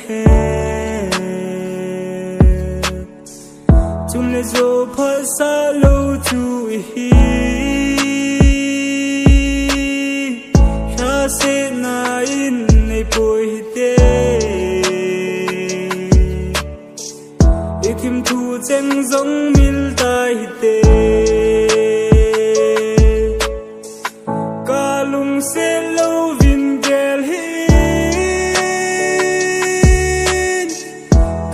he chung le zo pha sa lo chu hi kha se na in nei poi te ikim thu cheng zong mil tai te ka lung se lo vin gel hin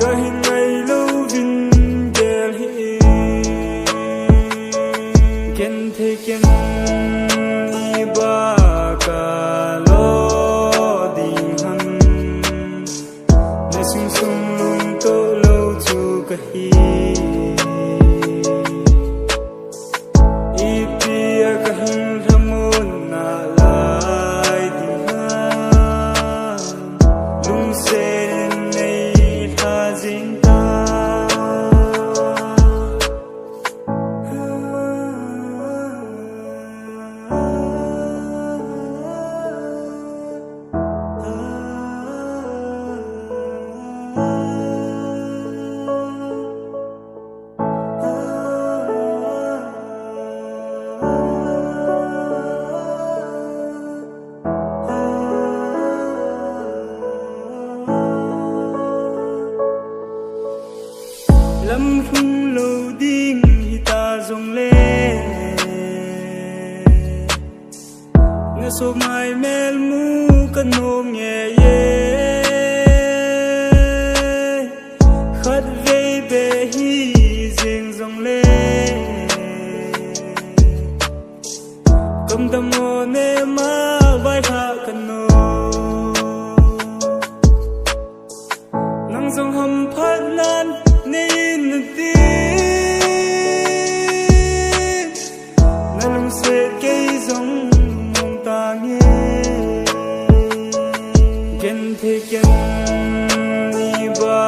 ka hin ngai lo vin gel hin ken the ken ni ba ka lo ding han le sung sung lung to lo chu ka hi lam khung lo ding hi ta zong le nga so mai mel mu kan nom ye ye khat ve be hi jing zong le kam tam mo ne ma vai pha kan no nang zong ham phat nan nên ti na lung se cây giống mong ta nghe gen the ken ni ba